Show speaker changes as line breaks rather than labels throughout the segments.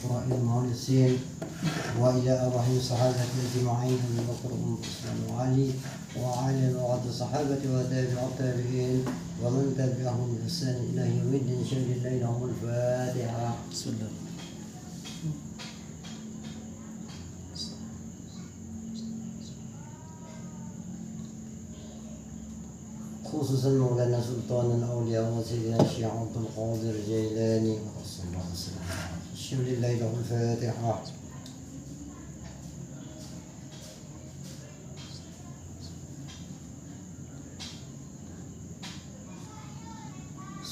الفقراء المخلصين وإلى أرواح الصحابة أجمعين أبي بكر وعمر وعثمان وعلي وعلى بعض الصحابة وتابع التابعين ومن تبعهم بإحسان إلى يوم الدين شهد الله لهم الفاتحة. بسم الله. خصوصا مولانا سلطان الأولياء وسيدنا الشيخ عبد القادر الجيلاني وصلى الله وسلم الشهد لله له الفاتحة.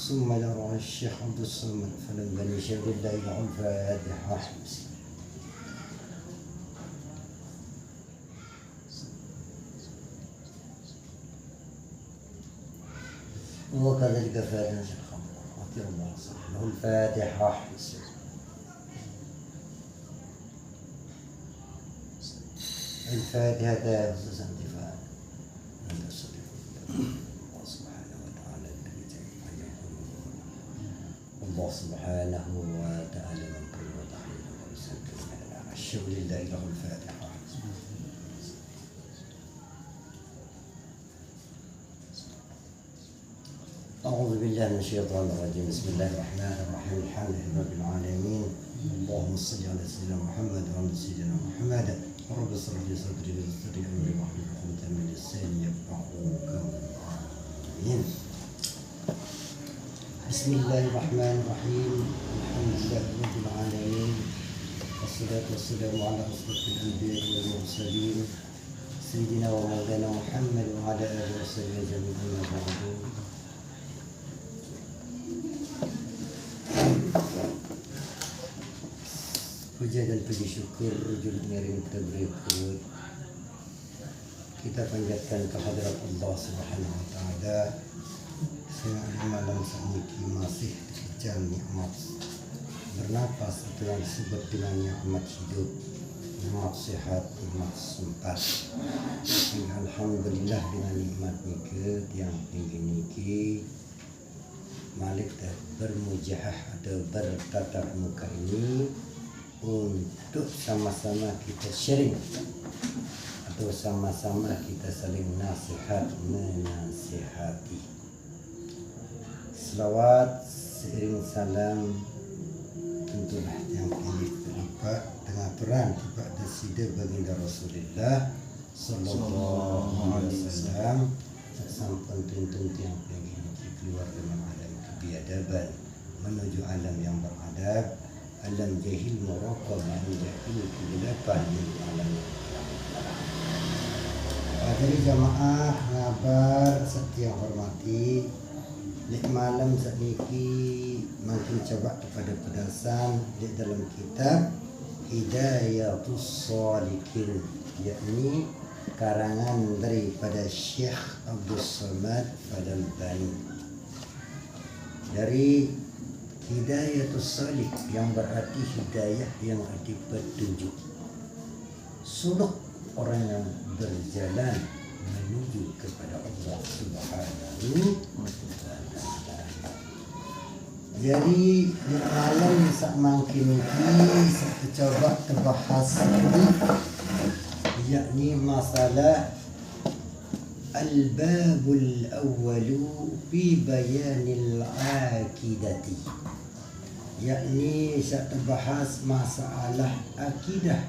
ثم يروى الشيخ عبد الصمد فلم بني شهد الله له الفاتحة. وكذلك فاتنا شيخ عطية الله له الفاتحة. الفاتحة خصوصا انتفاع الله سبحانه وتعالى الله سبحانه وتعالى من كل وتحليل وسلم على الشغل لله له الفاتحة. أعوذ بالله من الشيطان الرجيم. بسم الله الرحمن الرحيم. الحمد لله رب العالمين. اللهم صل على سيدنا محمد وعلى سيدنا محمد. رب اشرح لي صدري ويسر لي أمري واحلل عقدة من لساني يفقهوا قولي. بسم الله الرحمن الرحيم. الحمد لله رب العالمين والصلاة والسلام على أشرف الأنبياء والمرسلين سيدنا ومولانا محمد وعلى آله وصحبه أجمعين. أما بعد. Puja dan puji syukur julid miring kita berikut kita panjatkan kehadirat Allah Subhanahu wa taala sehingga malam saniki masih diberikan nikmat bernapas atau yang disebut dengan nikmat hidup, nikmat sehat, nikmat sempat. Alhamdulillah dengan nikmat niki yang tinggi niki Malik bermujahah atau bertatap muka ini untuk sama-sama kita sharing atau sama-sama kita saling nasihat menasihati. Selawat seiring salam tentulah yang pilih terlibat dengan peran kepada sida baginda Rasulullah sallallahu alaihi wasallam sampai tuntun yang pengen keluar dari alam kebiadaban menuju alam yang beradab, alam jahil muraqab dan jahil kegelapan di alam. Jadi jamaah ngabar setia hormati lek malam sakniki makin coba kepada pedasan di dalam kitab Hidayatus Shalikin, yakni karangan daripada Syekh Abdul Samad Fadal Bani. Dari Hidayatus Shalik yang berarti hidayah yang arti petunjuk, suluk orang yang berjalan menuju kepada Allah Subhanahu wa taala. Jadi malam sak mangkin iki saya coba terbahas ini, yakni masalah al-babul awwalu fi bayanil akidati, yakni saya terbahas masalah akidah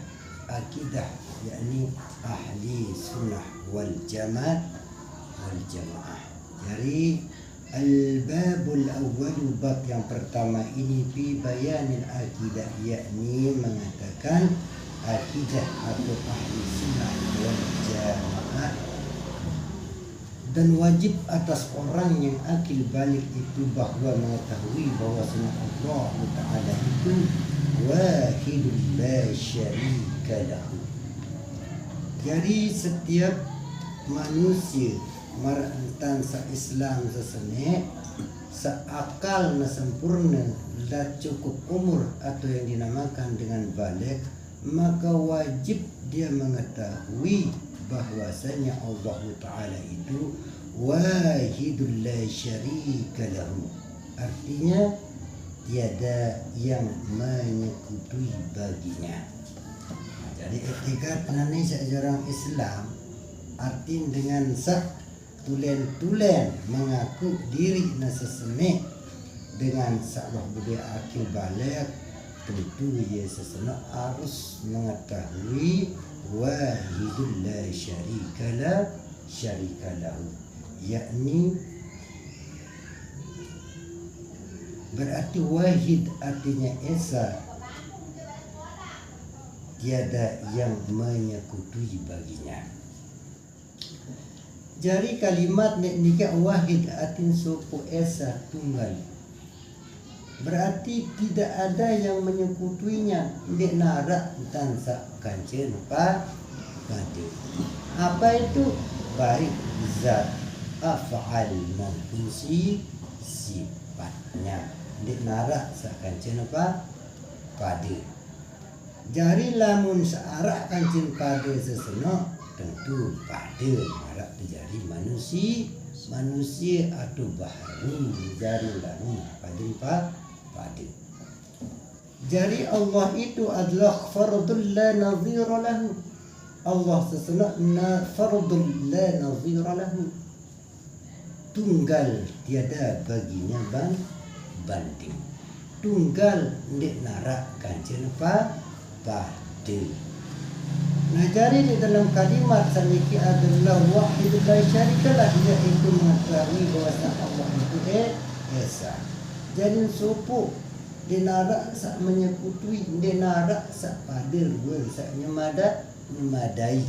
yakni ahli sunnah wal jamaah. Jadi al-babul awwalu bab yang pertama ini fi bayanil akidah, yakni mengatakan akidah atau ahli sunnah wal jamaah. Dan wajib atas orang yang akil balik itu bahwa mengetahui bahwa Allah Ta'ala itu wahidul la syarika lahu. Jadi setiap manusia marantan sa Islam sesene seakal na sempurna dan cukup umur atau yang dinamakan dengan balik, maka wajib dia mengetahui bahwasanya Allah Ta'ala itu wahidul la syarika lahu. Artinya tiada yang menyekutui baginya. Jadi etikat nani seorang Islam arti dengan sak tulen mengaku diri nasesene dengan salah budaya akil balik, tentu ia sesena harus mengetahui wahidul la syarika lahu, yakni berarti wahid artinya esa, tiada yang menyekutui baginya. Jadi kalimat nikah wahid artinya suku esa tunggal, berarti tidak ada yang menyekutuinya. Dek narak tansa kancen apa? Apa itu? Baik zat, af'al maupun sifatnya. Dek narak sakancen apa? Pada. Jari lamun searak kancen pada sesena tentu pada narak terjadi manusia atau baharu jari lamun pada. Jadi Allah itu adalah fardul la nazira lahu. Allah sesungguhnya fardul la nazira lahu, tunggal tiada baginya banding. Tunggal ndik narak kancen apa? Pada. Nah, jadi di dalam kalimat saniki adalah wahid la syarika lah, yaitu mengetahui bahawa Allah itu esa. Jadi supu dinarak sak menyekutui, dinarak sak padil sak memadai.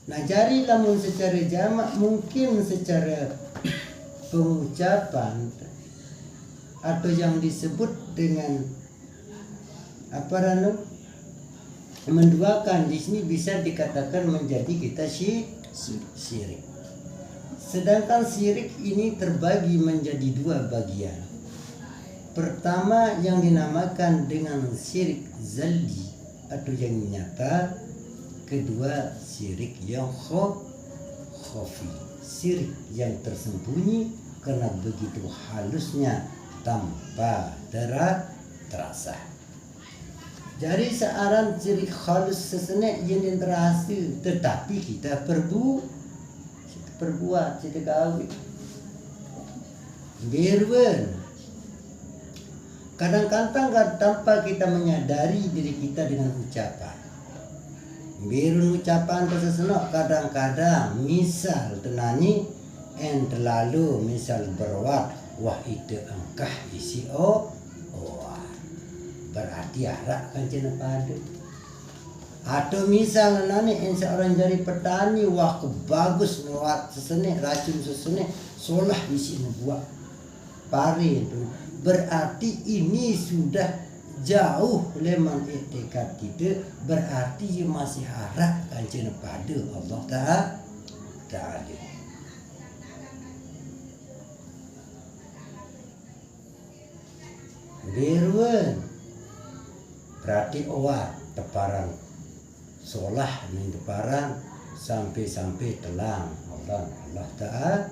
Nah, jadi lamun secara jamak mungkin secara pengucapan atau yang disebut dengan menduakan di sini bisa dikatakan menjadi kita syirik. Sedangkan syirik ini terbagi menjadi dua bagian. Pertama yang dinamakan dengan syirik zalli atau yang nyata. Kedua syirik yang khafi, syirik yang tersembunyi karena begitu halusnya tanpa terasa. Jadi searan syirik halus sesenek yang terasa, tetapi kita perbuat kita kawin berwen. Kadang-kadang tanpa kita menyadari diri kita dengan ucapan. Berun ucapan tersesena kadang-kadang misal tenani en terlalu misal berwat wah itu engkah isi berarti harap kancen pada. Atau misal nani en seorang jadi petani wah bagus nuat sesene racun sesene solah isi buat pare itu. Berarti ini sudah jauh lemang etikat kita, berarti masih harap kancen pada Allah Ta'ala. Berwen berarti awak teparan solah min teparan sampai telang Allah Ta'ala.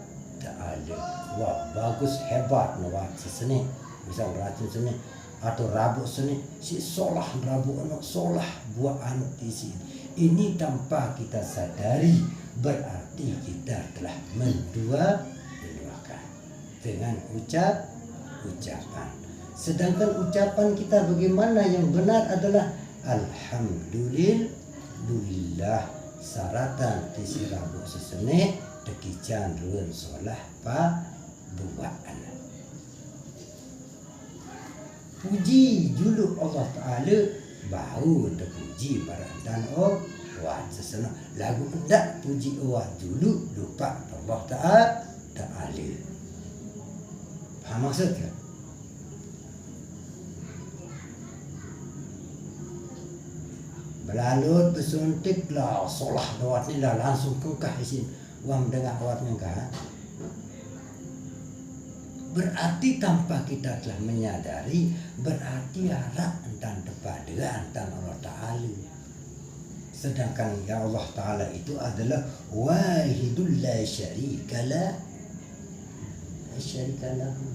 Wah bagus hebat nawat sesene misal racun seni atau rabuk seni si solah rabuk anak solah buat anak di sini. Ini tanpa kita sadari berarti kita telah menduakan dengan ucapan. Sedangkan ucapan kita bagaimana yang benar adalah alhamdulillah saratan tisi rabuk sesene tekican ruan solah pa buat puji juluk Allah Ta'ala bau terpuji barantan wah sesena lagu hendak puji Allah juluk lupa Allah Ta'ala. Faham maksudnya? Belalut bersuntik lah solah lawat ni lah langsung kengkah isin wah mendengar awatnya kah. Berarti tanpa kita telah menyadari berarti harap entan kepada entan Allah Ta'ala. Sedangkan ya Allah Ta'ala itu adalah wahidul la syarika lahu,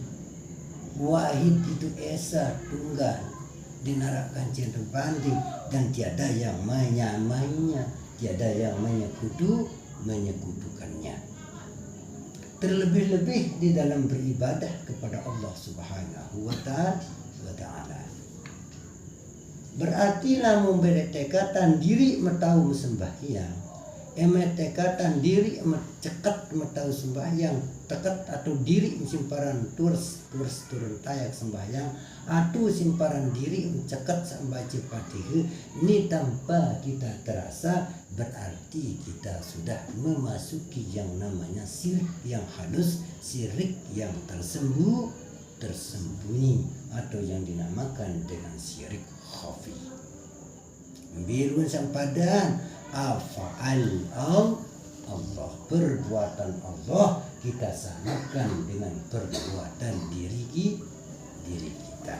Wahid itu esa tunggal, dinarakan cinta banding, dan tiada yang menyamainya, tiada yang menyekutukannya. Terlebih-lebih di dalam beribadah kepada Allah Subhanahu wa Ta'ala. Berarti lamun bertekatan diri metau sembahyang, tekatan diri cekat metau sembahyang, tekat atau diri simparan turun tayak sembahyang, atau simparan diri cekat sambaca Fatihah, ini tanpa kita terasa berarti kita sudah memasuki yang namanya syirik yang halus, syirik yang tersembunyi atau yang dinamakan dengan syirik khafi. Birun sampadan afa'al Allah, perbuatan Allah kita samakan dengan perbuatan diri kita.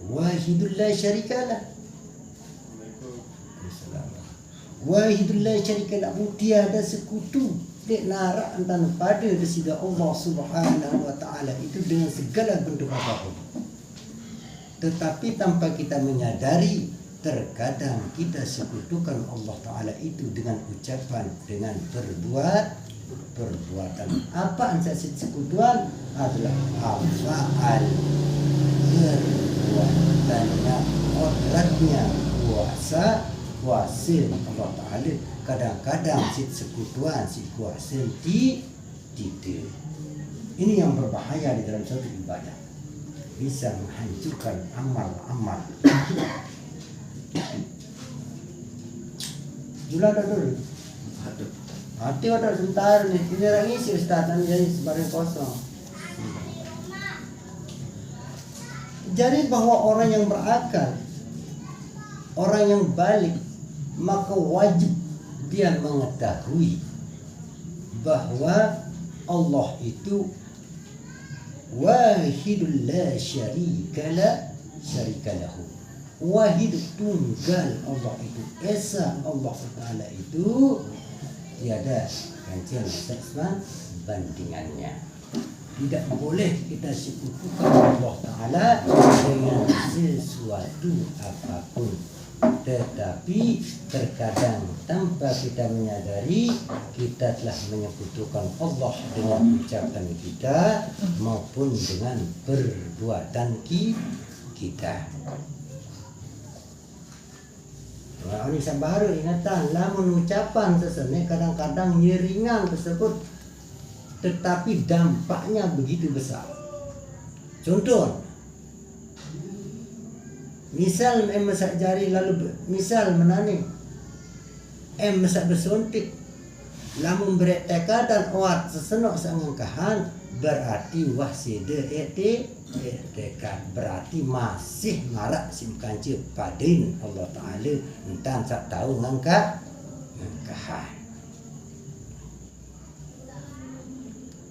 Wahidul la syarikalah. Wahidul la syarikalah, tiada sekutu dek narak antara pada desida Allah Subhanahu wa Ta'ala itu dengan segala bentuk apapun. Tetapi tanpa kita menyadari, terkadang kita sekutukan Allah Ta'ala itu dengan ucapan, dengan perbuatan. Apa ansasi sekutuan? Adalah afa'al, perbuatannya, kodratnya, kuasa Allah Ta'ala. Kadang-kadang sekutuan, kuasa tidak. Ini yang berbahaya di dalam suatu ibadah, bisa menghancurkan amal-amal. Jula ada dulu. Hati ada sebentar nih. Ini orang isi Ustaz, nanti jadi sebarang kosong. Jadi bahwa orang yang berakal, orang yang balik, maka wajib dia mengetahui bahwa Allah itu wahidul la syarika lahu. Wahid tunggal, Allah itu esa, Allah Ta'ala itu tiada gantian bandingannya. Tidak boleh kita sekutukan Allah Ta'ala dengan sesuatu apapun. Tetapi terkadang tanpa kita menyadari, kita telah menyekutukan Allah dengan ucapan kita maupun dengan perbuatan kita. Nah, ini baru ingatan, lamun ucapan sesene kadang-kadang nyeringan tersebut, tetapi dampaknya begitu besar. Contoh, misal masak jari lalu misal menani masak bersuntik, lamun bertekad awat sesenok sangangkahan, berarti wahside tekad, berarti masih marak simkanci padin Allah Ta'ala entang sak tahu ngangkahan.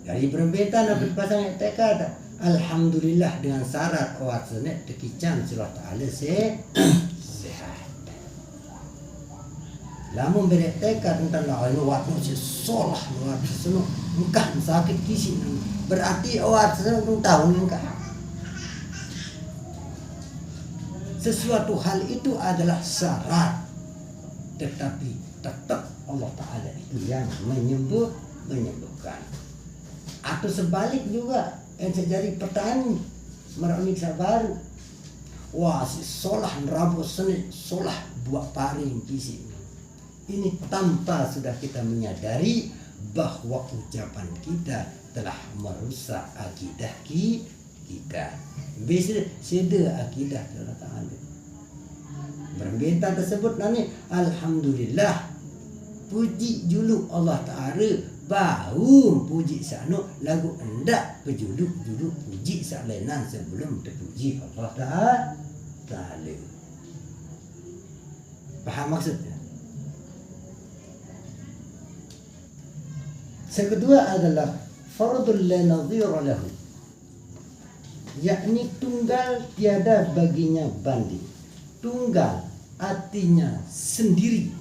Dari perbedaan apa pasang tekad, alhamdulillah dengan syarat awat senek tekican Allah Ta'ala sehat. Lamun bertekad tentang lawan waktu sesolah luar senuk engkah sakit kisi, berarti awat senuk tahun engkah. Sesuatu hal itu adalah syarat, tetapi tetap Allah Ta'ala itu yang menyembuhkan. Atau sebalik juga, yang jadi petani merawat sabar, wah si solah rabu seni solah buat paring kisi. Ini tanpa sudah kita menyadari bahwa ucapan kita telah merusak akidah kita. Bisa seda akidah Allah Ta'ala. Berbentang tersebut nanti alhamdulillah, puji juluk Allah Ta'ala, bau puji sanu lagu endak pejuluk puji salenan sebelum terpuji Allah Ta'ala. Paham maksudnya? Kedua adalah fardul la nadhira lahu, yakni tunggal tiada baginya banding. Tunggal artinya sendiri.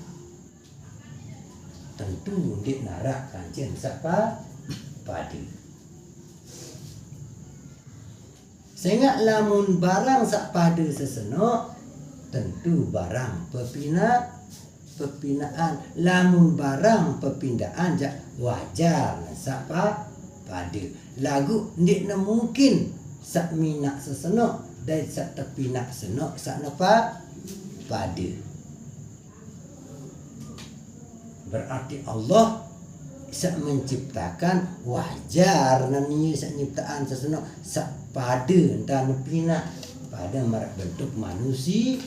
Tentu di narak kancen siapa padi. Sehingga lamun barang sak pada sesenok tentu barang pepinaan. Lamun barang pepindaan jak wajar sak pada. Lagu ndik mungkin sak minak sesenok dan sak tepinak senok sak napa pada. Berarti Allah sak menciptakan wajar nani sak nyiptaan sesenok sak pada dan pinak pada marak bentuk manusia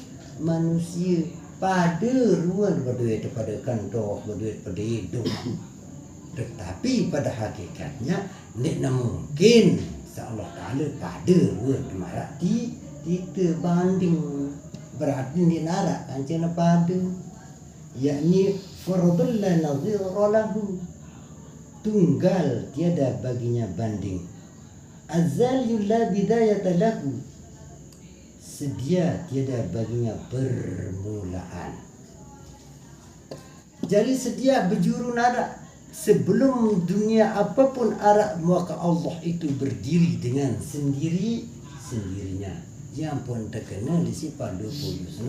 pada ruan berduit pada kantor berduit pada hidup. Tetapi pada hakikatnya tidak mungkin Allah Ta'ala pada ruan marak kita banding berarti ni narak kancana pada yakni fardul la nadhira lahu, tunggal tiada baginya banding. Azaliyul la bidayata lahu, sedia tiada baginya permulaan. Jadi sedia berjuru nada sebelum dunia apapun arah maka Allah itu berdiri dengan sendirinya. Yang pun terkena di sifat 20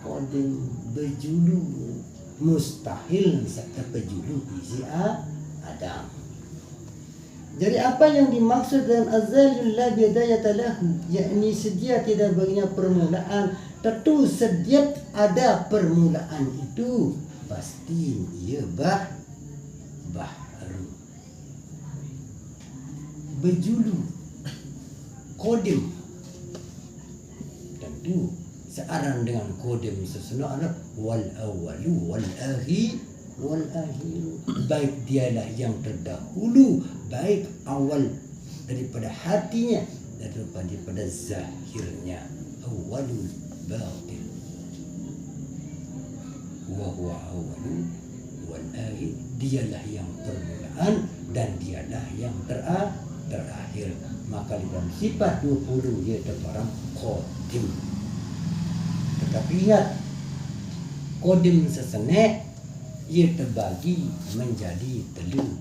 qadim berjulu mustahil serta berjulu isi Adam. Jadi apa yang dimaksud dengan azalul la bidayata lahu, yakni sedia tidak baginya permulaan. Tentu setiap ada permulaan itu pasti ia baru berjulu qadim. Tentu searang dengan qadim sesenok ada wal awalu wal akhir, baik dialah yang terdahulu, baik awal daripada hatinya daripada zahirnya. Awalul batil wa huwa awalu wal akhir, dialah yang permulaan dan dialah yang terakhir. Maka dalam sifat 20 ia terbarang qadim. Tetapi ingat, qadim sesenek ia terbagi menjadi 3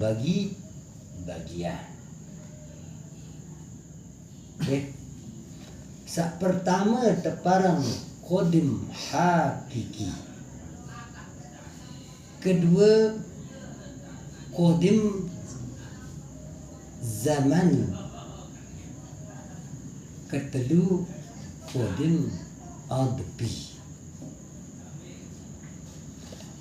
bagian. Okay. Sak pertama terparang qadim hakiki. Kedua qadim zaman. Ketelu qadim adbi.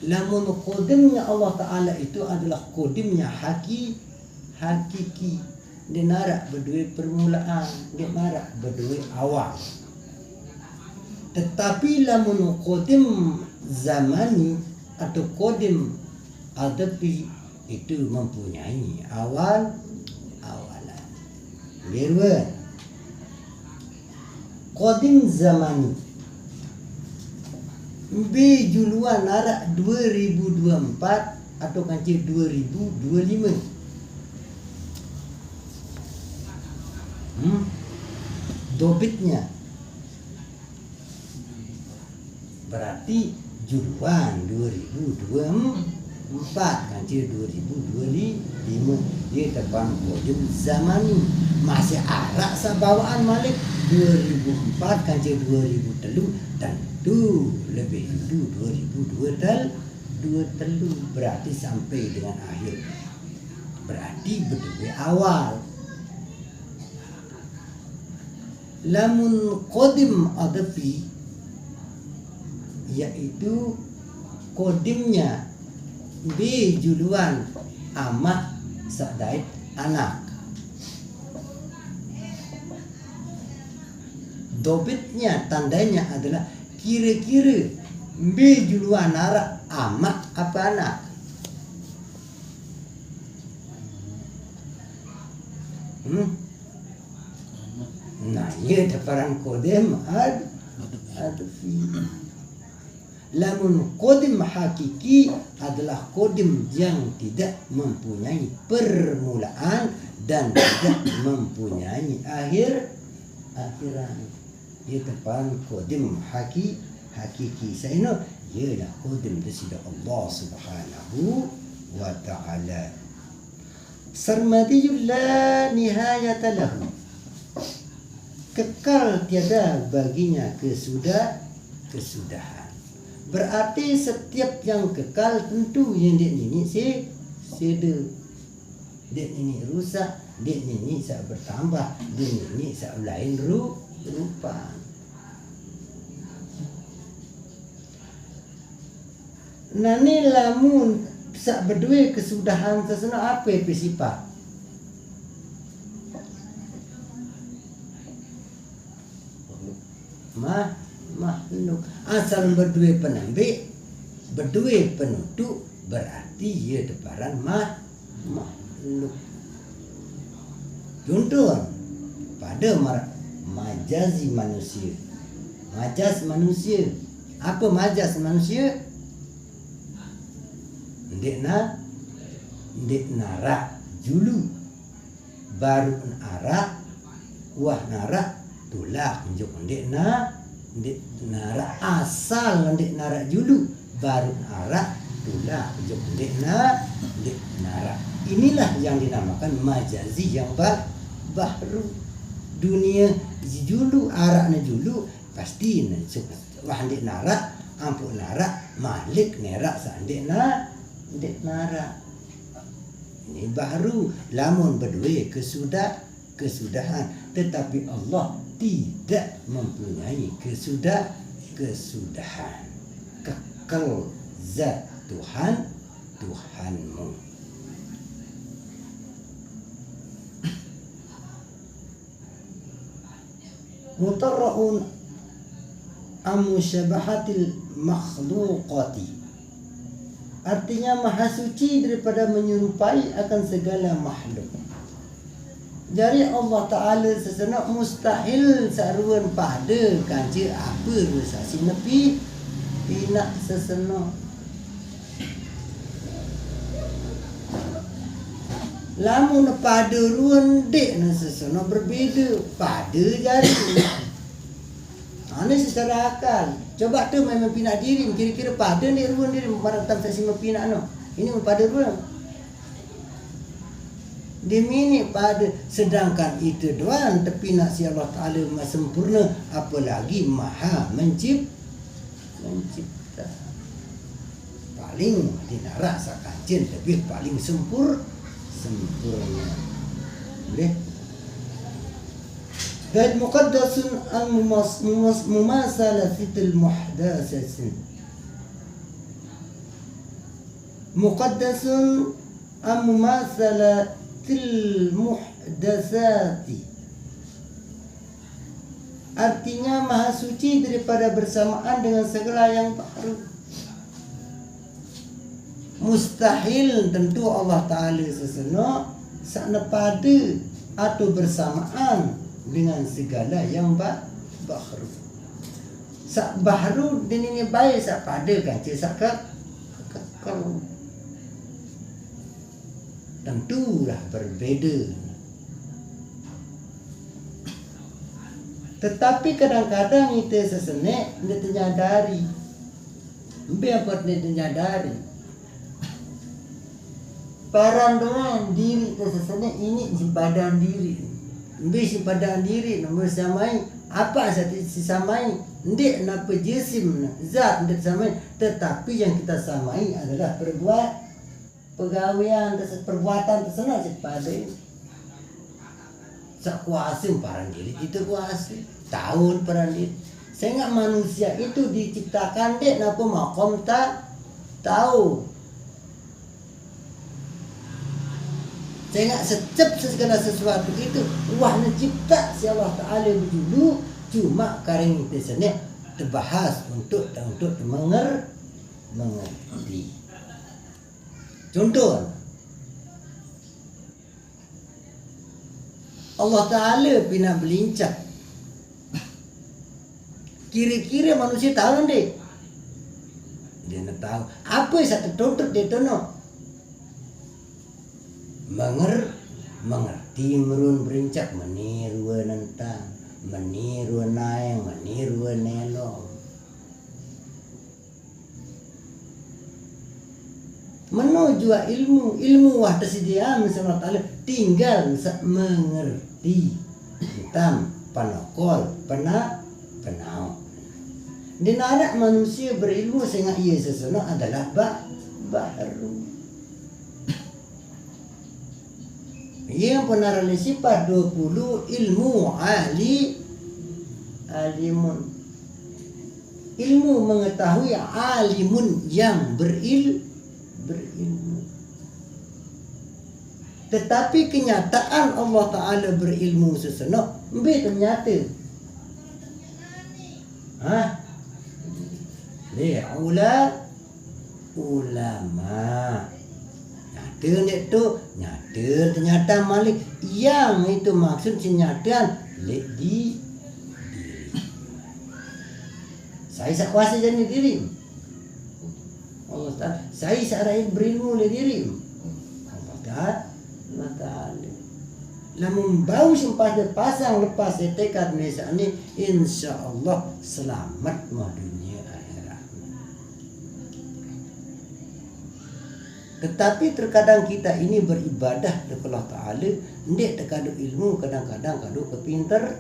Lamun qadimnya Allah Ta'ala itu adalah qadimnya hakiki. Dia narak berdua permulaan, dia narak berdua awal. Tetapi lamun qadim zamani atau qadim adabi itu mempunyai awalan. Berwa qadim zamani B juluan narak 2024 atau kancil 2025. Dobitnya berarti juluan 2024 kancil 2025 dia terbang qadim zamani. Masih arak sabawaan malik 2004 kancil 2003 tentu lebih dulu 2023 berarti sampai dengan akhir, berarti berdua awal. Lamun qadim adafi yaitu qadimnya B juluan amak sadait anak. Dobitnya tandanya adalah kira-kira B juluan narak amak apa anak. Nah, ia terparang qadim adfi. Lamun qadim hakiki adalah qadim yang tidak mempunyai permulaan dan tidak mempunyai akhiran. Ia terparang qadim hakiki. Saino ialah qadim dari Allah Subhanahu wa ta'ala. Sarmadiyul la nihayata lahu. kekal tiada baginya kesudahan. Berarti setiap yang kekal tentu yang dia nini seda. Dia nini rusak, dia nini sak bertambah, dia nini sak lain rupa. Nani lamun sak berdua kesudahan sesena apa sifat? Makhluk. Asal berdua penambil, berdua penutup, berarti ia deparan makhluk. Contoh pada majazi manusia. Majaz manusia. Apa majaz manusia? Ndek narak julu, baru arak, wah narak tulak unjuk ndek narak asal ndek narak julu, baru arak tulak unjuk ndek narak. Inilah yang dinamakan majazi yang baru. Dunia julu araknya julu pasti wah ndek narak ampun narak malik nerak sandek narak. Ini baru lamun berdua kesudahan, tetapi Allah tidak mempunyai kesudahan. Kekal zat Tuhanmu. Mutarra'un amusyabahatil makhluqati, artinya maha suci daripada menyerupai akan segala makhluk. Jadi Allah Ta'ala sesenak mustahil saruan pada kanca apa rusasi nepi pinak sesenak. Lamun pada ruan dek na sesenak berbeza pada jari. Ini secara akal. Coba tu memang pinak diri, kira-kira pada ni ruan diri memparatan saksi mempinak no. Ini pada ruan. Dimini pada, sedangkan itu doang terpinak si Allah Ta'ala maha sempurna, apalagi maha mencipta. Paling dinarak sakancin lebih paling sempurna. Boleh? Dan muqaddasun al-mumasalatil muhdasatin. Muqaddasun al-mumasalatil muhdasati, artinya maha suci daripada bersamaan dengan segala yang baru. Mustahil tentu Allah Ta'ala sesenak sakna pada atau bersamaan dengan segala yang baru. Sak baru dan ini baik sak pada kaca sak kekal. Tentulah berbeza. Tetapi kadang-kadang kita sesenek dia ternyadari. Biar dia ternyadari. Parandoan diri tersesat ini si badan diri. Si badan diri nombor samai apa saja disamai. Ndek napa jisim zat ndek samai, tetapi yang kita samai adalah pegawaian perbuatan tersebut pada sak kuasa paran diri itu kuasa tahun paran diri. Sehingga manusia itu diciptakan dek napa makom tak tahu. Sehingga setiap segala sesuatu itu wahna cipta si Allah Ta'ala dulu, cuma kareng itu sini terbahas untuk mengerti. Contoh, Allah Ta'ala pina belincah. Kira-kira manusia tahu deh. Dia nak tahu apa yang satu tuntut dia tono. Mengerti merun berincak, meniru nentang, meniru naeng, meniru nelong. Menuju ilmu wah tersedia misalnya Allah tinggal mengerti tentang panokol, penau. Di nara manusia berilmu sehingga ia sesenok adalah baharu. Ia penara sifat 20 ilmu alimun. Ilmu mengetahui alimun yang berilmu. Tetapi kenyataan Allah Ta'ala berilmu sesenok ternyata ulama nyata ternyata malik yang itu maksud kenyataan di diri. Saya tak kuasa jadi diri. Allah Ta'ala saya searah berilmu le diri. Allah Ta'ala lamun bau sempah pasang lepas tekad Malaysia ni, insya-Allah selamat mah dunia akhirat. Tetapi terkadang kita ini beribadah kepada Allah Ta'ala, ndik terkadang ilmu, kadang-kadang kadu kepinteran.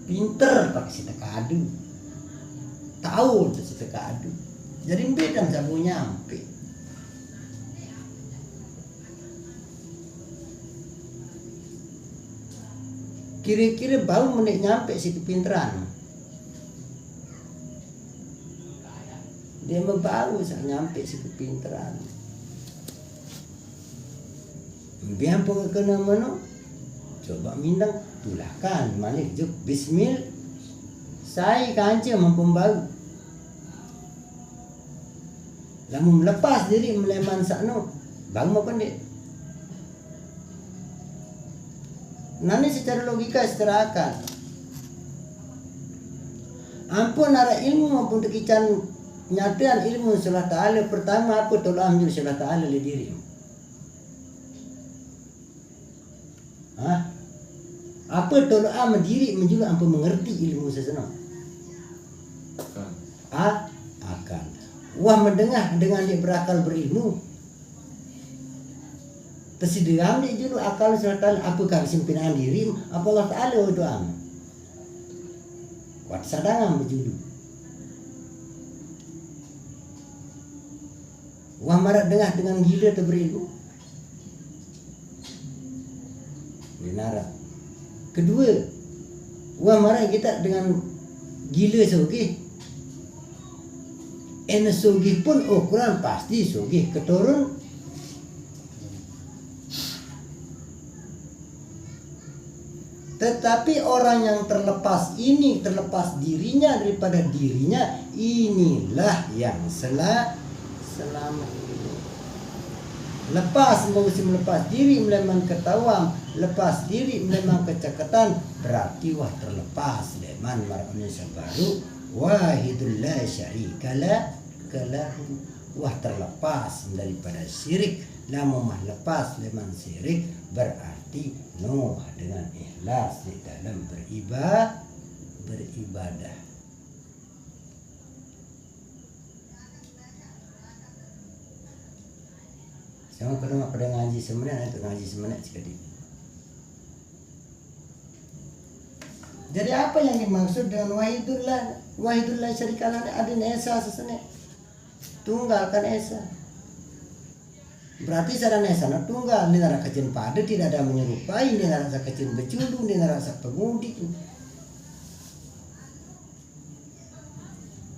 Pinter tak si terkadu. Tahu tak si terkadu. Jadi beda sabu nyampe. Kira-kira bau menik nyampe si kepinteran. Dia membau sak nyampe si kepinteran. Biar pun kena mana? Coba mindang tulahkan malik juk bismillah. Saya kanca mampu bau. Lamun melepas diri meleman sakno, bang mau pendek. Nani secara logika secara akal. Ampun ara ilmu maupun dekican nyataan ilmu Allah Ta'ala pertama apa tolak ambil Allah Ta'ala le diri. Apa tolak am diri menjulu ampu mengerti ilmu sesenang. Akan. Wah mendengar dengan dia berakal berilmu. Tersidiam dia julu akal serta apakah simpinan diri apa Allah Ta'ala doa. Kuat sadangan berjulu. Wah marak dengar dengan gila atau berilmu. Dinara. Kedua, wah marak kita dengan gila sogih. Sogih pun ukuran pasti sogih keturun. Tetapi orang yang terlepas ini, terlepas dirinya daripada dirinya, inilah yang selamat. Lepas mengusir melepas diri meleman ketawam, lepas diri meleman kecekatan, berarti wah terlepas leman marahnya sebaru wahidul la syarikalah kalahu, wah terlepas daripada syirik. Namun lepas leman syirik berarti Nuh dengan ikhlas di dalam beribadah. Sama pada ngaji semenit itu ngaji semenit sekali. Jadi apa yang dimaksud dengan wahidullah syarikalah adin esa sesenit. Tunggalkan esa. Berarti saran esa tunggal, ni rasa kecil pada tidak ada menyerupai, ni rasa kecil berjulu, ni rasa pengundi.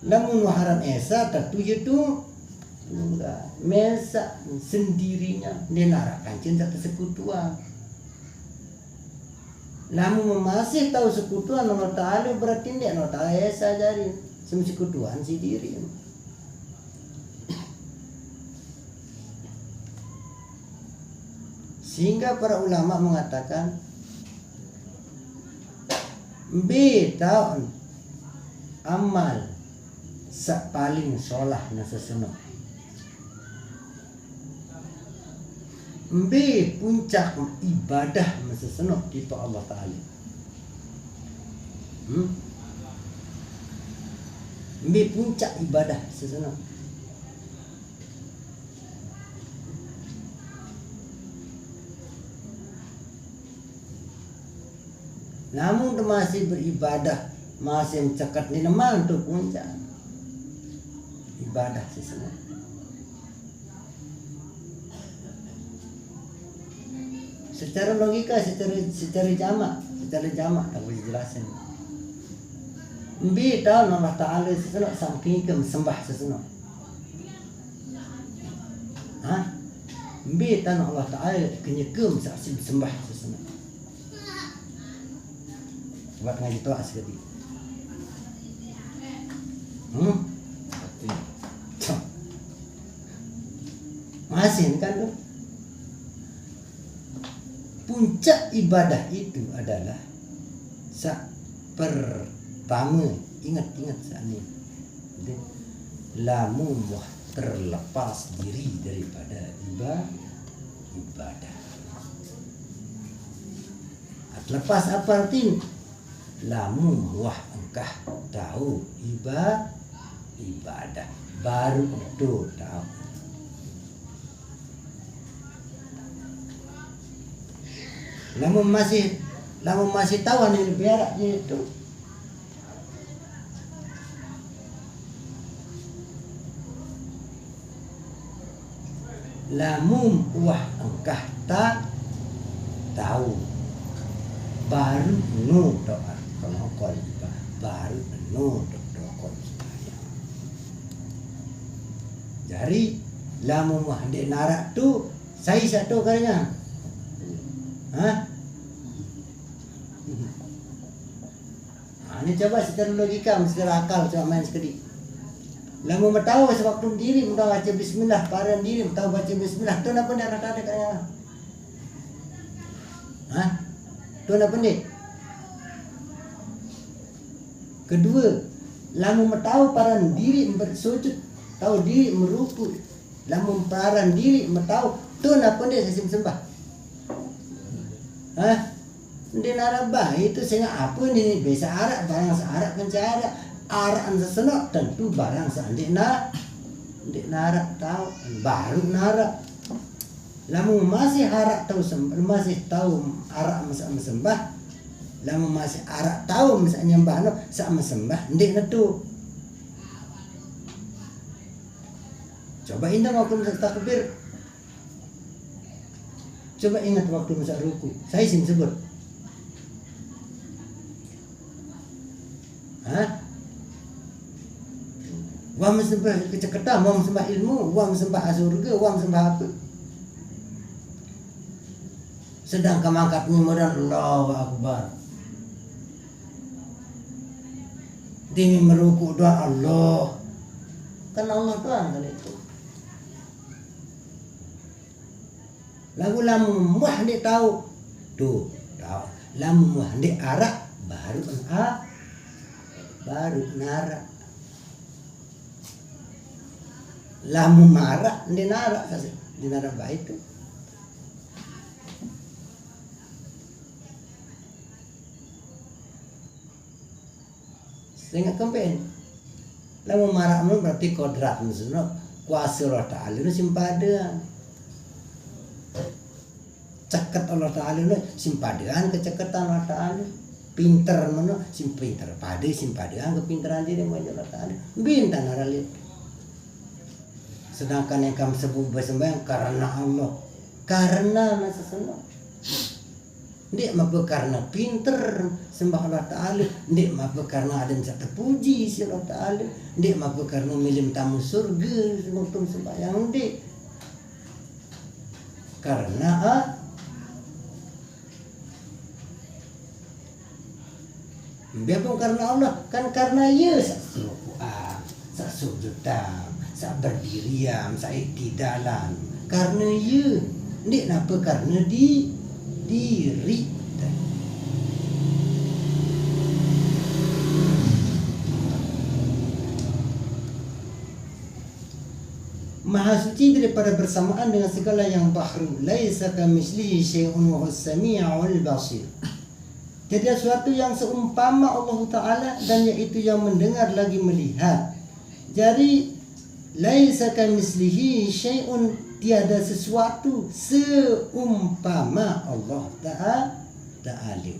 Namun waharan esa tentu itu tunggal. Mesa sendirinya, ni narakan cinta persekutuan. Namun masih tahu sekutuan Allah Ta'ala berarti dia Allah Ta'ala esa jadi sekutuan si diri. Sehingga para ulama mengatakan tahun amal sak paling solah na sesenok. Puncak ibadah sesenok di Allah Ta'ala. Puncak ibadah sesenok. Namun masih beribadah, masih mencekat ni nemang tu puncak ibadah semua. Secara logika, secara jamak tak boleh jelasin. Mbi tahu Allah Ta'ala sesuatu saking sembah sesuatu. Mbi tahu Allah Ta'ala kenyekem saksi sembah sesuatu. Buat ngaji tu sekali. Masih kan tu. Puncak ibadah itu adalah pertama, ingat saat ini, lamun terlepas diri daripada ibadah. Lepas apa arti? Lamun engkah tahu ibadah baru itu tahu. Lamun masih tahu ni biarak je itu. Lamun engkah tak tahu baru nu doa kalau kau baru nu doa sembahyang. Jadi lamun dek narak tu saya satu kalinya. Ini coba secara logika, secara akal coba main sekali. Lamun tahu sewaktu diri mudah baca bismillah, paran diri tahu baca bismillah, tu apa dah ada kaya. Tu apa ni? Kedua, lamun tahu paran diri bersujud, tahu diri merukuk, lamun paran diri tahu tu apa ni saya sembah. Di narabah itu sehingga apa ni biasa arak barang searak pencara arakan sesenok tentu barang seandik narak tahu baru narak. Lamun masih arak tahu masih tahu arak masa sembah, lamun masih arak tahu misalnya nyembah no sama sembah ndik netu. Coba indah waktu masa takbir. Coba ingat waktu masa ruku. Saya sih sebut. Wang sembah kecekatan, wang sembah ilmu, wang sembah surga, wang sembah apa? Sedang kamangkat mudah Allahu Akbar. Demi merukuk doa Allah. Kan Allah doang kali itu. Lagu lamu muah dia tahu. Tuh, tahu. Lamu muah dia arak baru narak. Lamu marak dia narak kasih. Dia narak baik tu. Ingat kempen. Lamu marak mun berarti kodrat maksudnya kuasa Allah Ta'ala itu simpadan. Ceket Allah Ta'ala itu simpadan kecekatan Allah Ta'ala. Pinter mana pinter pada simpadan kepintaran dia dengan Allah Ta'ala. Bintang aralit. Sedangkan yang kamu sebut bersembahyang karena Allah. Karena masa senang. Ndik apa karena pinter sembah Allah Ta'ala, ndik apa karena ada yang terpuji si Allah Ta'ala, ndik apa karena milim tamu surga waktu sembahyang, ndik. Karena biarpun karena Allah, kan karena ya sak sujudan, sak berdiriam, sak iktidalan. Karena ya, ndik apa karena diri. Maha suci daripada bersamaan dengan segala yang bahru. Laisa kamitslihi syai'un wa huwas sami'ul basir. Tiada sesuatu yang seumpama Allah Ta'ala dan yaitu yang mendengar lagi melihat. Jadi laisa kamitslihi syai'un, tiada sesuatu seumpama Allah Ta'ala.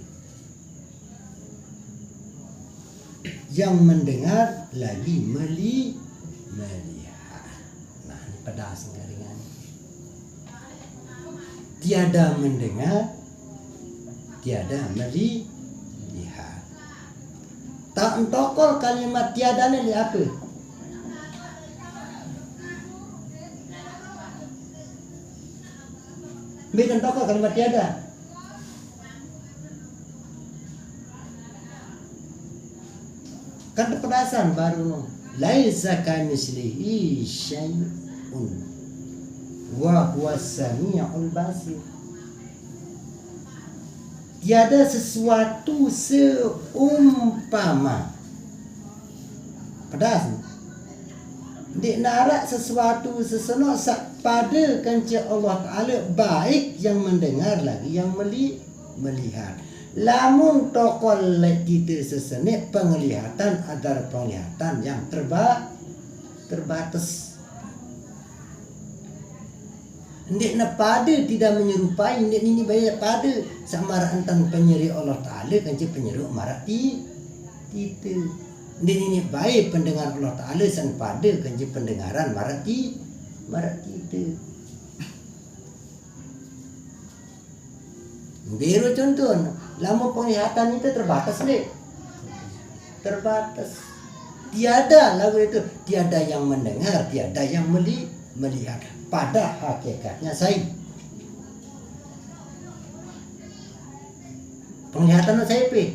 yang mendengar lagi melihat. Nah, ini pedas ringan. Tiada mendengar, tiada melihat. Tak entokol kalimat tiada ni apa? Bila entokol kalimat tiada. Kan pedasan baru laisa kamitslihi syai'un wa huwas samiul basir. Tiada sesuatu seumpama. Pedas. Dik narak sesuatu sesenok pada kanca Allah Ta'ala, baik yang mendengar lagi yang melihat. Lamun tokol kita sesenik penglihatan adalah penglihatan yang terbatas. Ndik na pada tidak menyerupai, ndik ini bayar pada sama antan penyeri Allah Ta'ala kanca penyeru marak kita. Ndik ini baik pendengar Allah Ta'ala san pada kanca pendengaran marak kita. Biru contoh, lama penglihatan itu terbatas deh. Terbatas. Tiada lagu itu, tiada yang mendengar, tiada yang melihat. Pada hakikatnya saya. Penglihatan saya pe.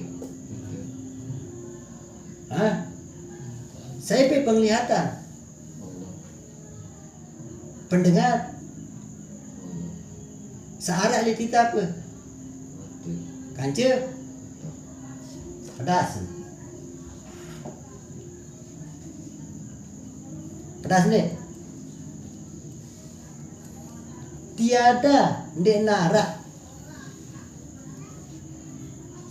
Saya pe penglihatan. Pendengar. Searah li kita apa? Kanca pedas. Pedas ni. Tiada ndek narak.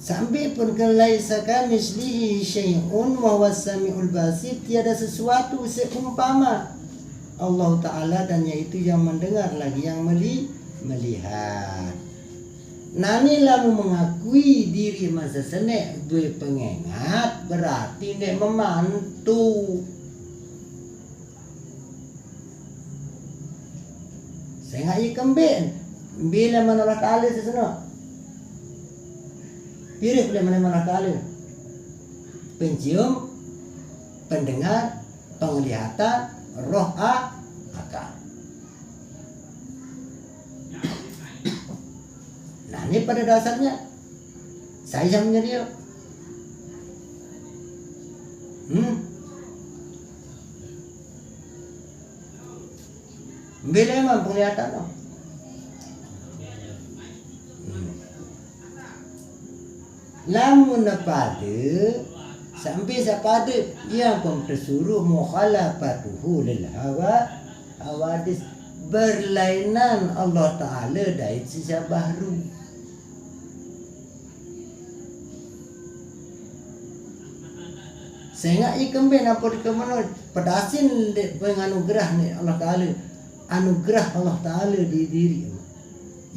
Sampai pun laisa kamitslihi syai'un wa huwas samiul basir, tiada sesuatu seumpama Allah Ta'ala dan yaitu yang mendengar lagi yang melihat. Nani lamu mengakui diri masa senek dua pengengat berarti nek memantu. Saya ngai kembin bila mana Allah Ta'ala sesenok. Pilih bila mana Allah Ta'ala. Pencium, pendengar, penglihatan, roh akal. Nah, ini pada dasarnya saya yang menyeriuk. Bila memang penglihatan no. Lamun pada sampai sepada yang pun tersuruh mukhalafatuhu lil hawadis, berlainan Allah Ta'ala dari sisa baru. Sehingga ikembin apa dikemana pedasin penganugerah ni Allah Ta'ala. Anugerah Allah Ta'ala di diri.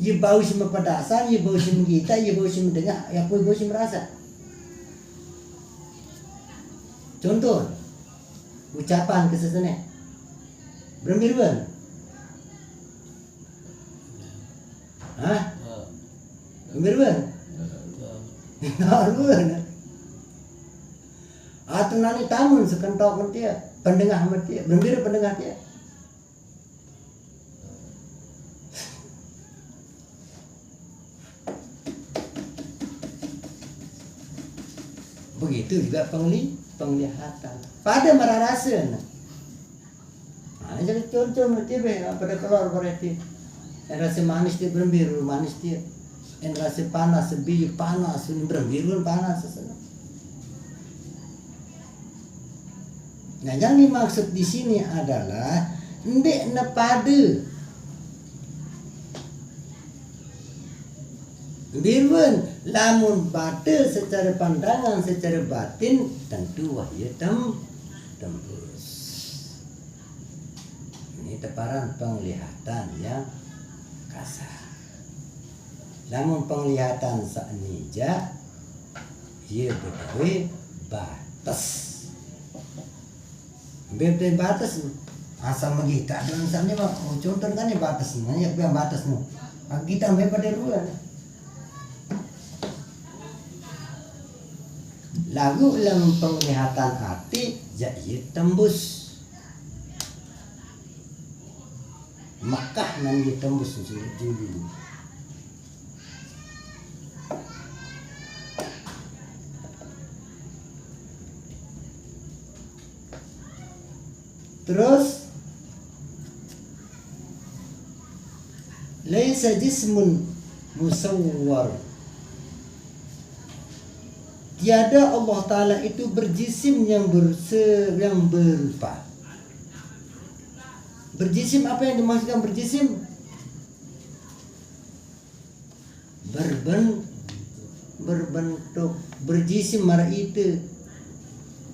Ia bau semua pedasan, ia bau semua kita, ia bau semua dengar, ia bau semua merasa. Contoh, ucapan kesesennya. Bermir-bir. Bermir-bir. Bermir. Atau nani tamun sekentok dia, pendengar dia, bermir pendengar dia. Begitu juga penglihatan. Pada marah rasa. Jadi contoh mesti pada keluar berarti. Yang rasa manis dia berbiru, manis dia. Yang rasa panas, sebi panas, berbiru panas sesuatu. Nah, yang dimaksud di sini adalah ndek na pada. Birun lamun pada secara pandangan, secara batin tentu wahyu tembus. Ini teparan penglihatan yang kasar. Lamun penglihatan saknija ia begawe batin. batas. Bebas batas asal magi tak ada misalnya mah contoh kan ni batas ni ya biang batas nu. Kita ambil pada ruang. Lagu dalam penglihatan hati jadi tembus. Makkah nan ditembus dulu. Terus laisa jismun musawwar. Tiada Allah Ta'ala itu berjisim yang berupa. Berjisim, apa yang dimaksudkan berjisim? Berbentuk. Berjisim mara itu.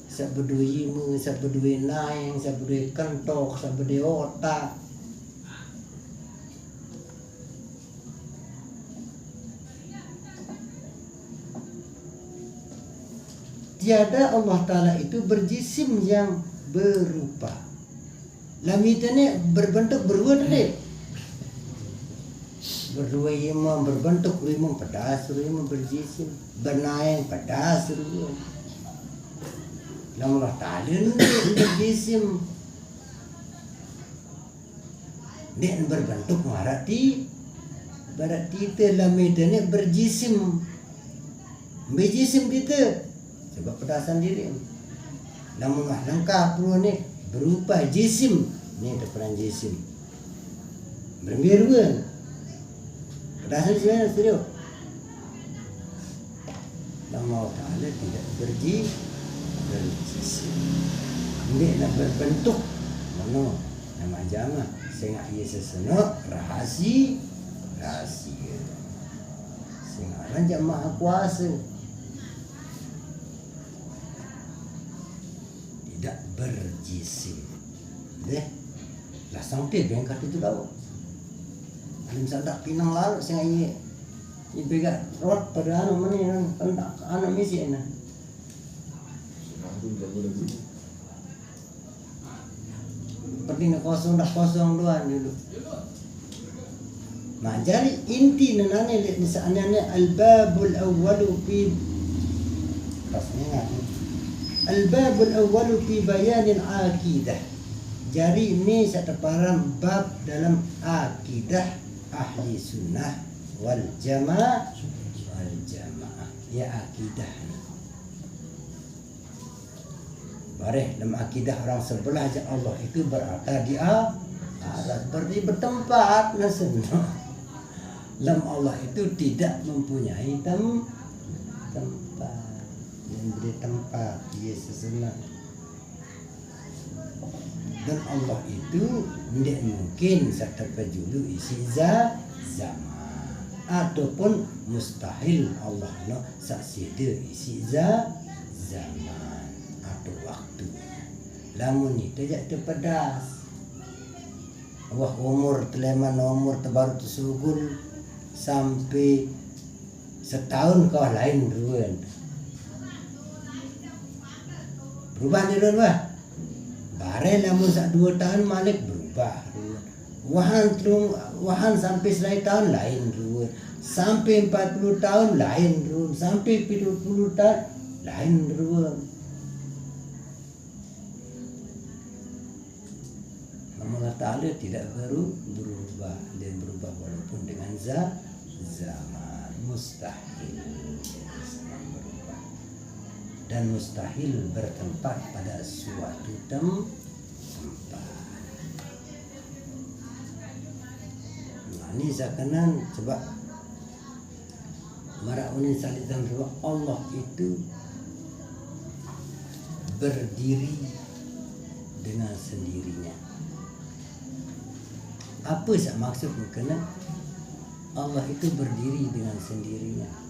Sabedue imu, sabedue naing, sabedue kentok, sabedue otak. Tiada Allah Ta'ala itu berjisim yang berupa. Lamit ini berbentuk berdua tadi. Berdua imam berbentuk, imam pedas, imam berjisim. Bernaing pedas, Allah Ta'ala ini berjisim. Dia berbentuk berarti itu lamit ini berjisim. Berjisim kita. Sebab pedasan diri. Namun lengkap perlu ni berupa jisim. Ni terperan jisim. Bermiruan. Pedasan sebenarnya serius. Allah Ta'ala tidak berjisim. Ini nak berbentuk. Mana nama jama. Sehingga ia sesenuk rahasia. Sehingga orang jamaah kuasa. Tidak berjisim. Lah sampai bengkat itu tahu. Alim sadak pinang lalu sehingga ia pegang rot pada anu mana kan anak misi na. Seperti nak kosong doang dulu. Nah, jadi inti nanane misalnya al-babul awwalu fi pasnya al-babul awwalu fi bayanil aqidah. Jadi ini satu param bab dalam akidah ahli sunnah wal jamaah ya akidah. Bareh dalam akidah orang sebelah je Allah itu berada di aras berarti bertempat nasabna. Lam Allah itu tidak mempunyai tempat. Yang beri tempat dia sesenang. Dan Allah itu tidak mungkin serta penjulu isi zaman ataupun mustahil Allah no saksida isi zaman atau waktu. Lamun itu jadi pedas. Wah umur teleman umur terbaru tersugul sampai setahun kau lain ruan. Berubah ni ruan bah. Bare lamun sak 2 tahun malik berubah ruan. Wahan sampai 1 tahun lain ruan. Sampai 40 tahun lain ruan. Sampai 70 tahun lain ruan. Allah Ta'ala tidak berubah. Dia berubah walaupun dengan zaman. Mustahil berubah. Dan mustahil bertempat pada suatu tempat. Nah, ini sakanan sebab marak unin salitan bahwa Allah itu berdiri dengan sendirinya. Apa sih maksud kena Allah itu berdiri dengan sendirinya?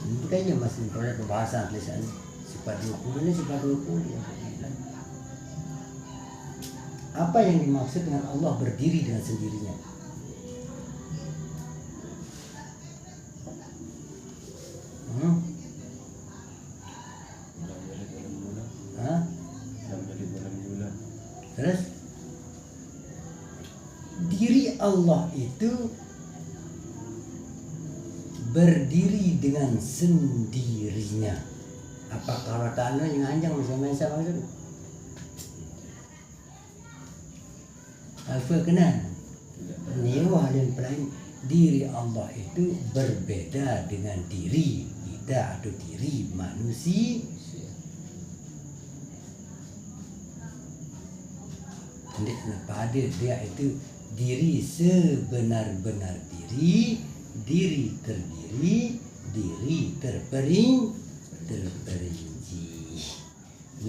Bukannya masih pada pembahasan tulisan sifat 20 ini sifat 20 ya. Apa yang dimaksud dengan Allah berdiri dengan sendirinya? diri Allah itu berdiri dengan sendirinya. Apakah ratanya yang anjang macam-macam maksud? Apa kenal? Nyawa dan pelain diri Allah itu berbeda dengan diri kita atau diri manusia. Pada dia itu diri sebenar-benar diri, diri terdiri, diri terperinci.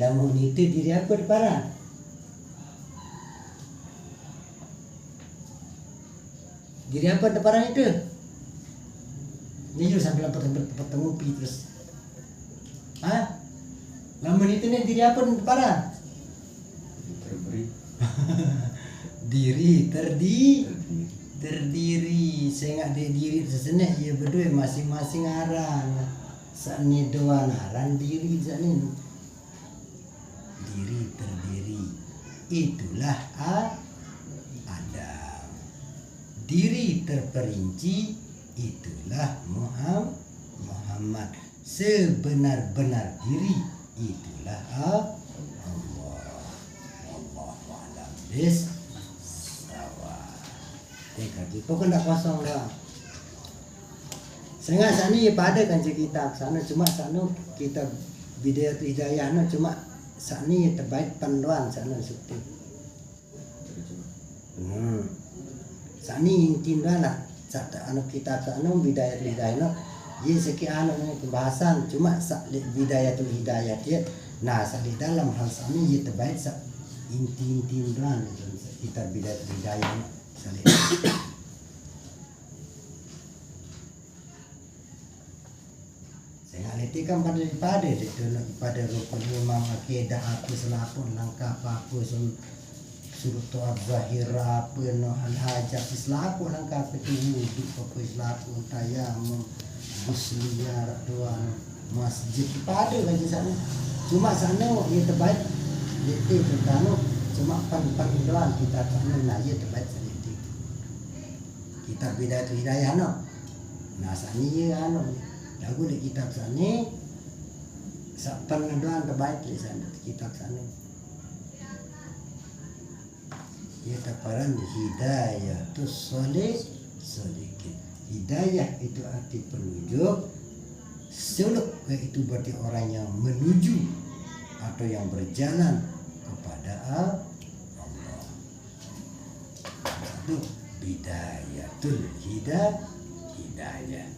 Lamun itu diri apa depan? Diri apa depan itu? Jujur sampai bertemu terus. Lamun itu nih diri apa depan? Diri terdiri sehingga diri sesenek ya berdua masing-masing aran sani doan aran diri sani diri terdiri itulah Adam, diri terperinci itulah Muhammad, sebenar-benar diri itulah Allah. Yes, sawa. Tengok itu kan tak kosong lah. Sehingga sana pada kan kitab sana cuma sana kitab Bidayat Hidayah no cuma sana terbaik panduan sana seperti. Sana inti lah. Satu anu kitab sana Bidayat Hidayah no. Ye sekian anu pembahasan cuma Bidayatul Hidayah dia. Nah, di dalam hal sana ye terbaik inti-inti dan kita bidayah salih. Saya alitikan pada rukun imam akidah apa selaku langkah apa surut zahira apa no al hajat selaku langkah itu apa selaku tayamum busliyar doang masjid pada lagi sana cuma sana ya terbaik itu terkanu cuma pan-pan kita tangan nah ya terbaik sedikit kita beda tu hidayah no nah sani ya anu lagu di kitab sani sapan doan terbaik di sana kitab sani ya taparan hidayah tu sedikit hidayah itu arti penunjuk suluk itu berarti orang yang menuju atau yang berjalan kepada Allah. Itu bidayatul hidayah.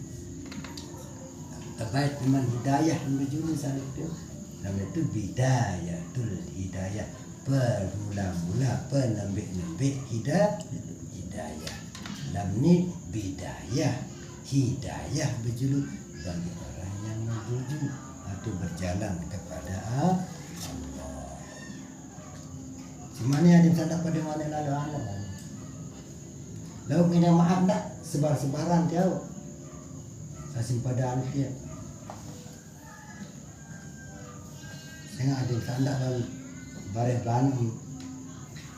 Terbaik teman hidayah menuju sana itu. Namanya itu bidayatul hidayah. Bermula-mula penembik-nembik hidayah. Lamni bidayah hidayah berjuluk bagi orang yang menuju atau berjalan kepada Allah. Cuma ni ada tak pada mana lalu anak. Lalu minta maaf tak sebar-sebaran jauh. Sasim pada anak dia. Saya ada tak lalu bareh banam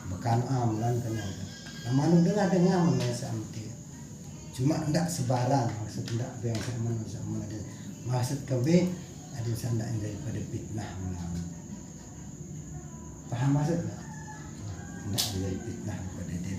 bekan lan kena. Namanu dengar menesa amti. Cuma ndak sebaran maksud ndak yang sama ada. Maksud kebe ada sanda yang daripada fitnah menawan. Paham maksudnya? Tidak ada fitnah kepada dia.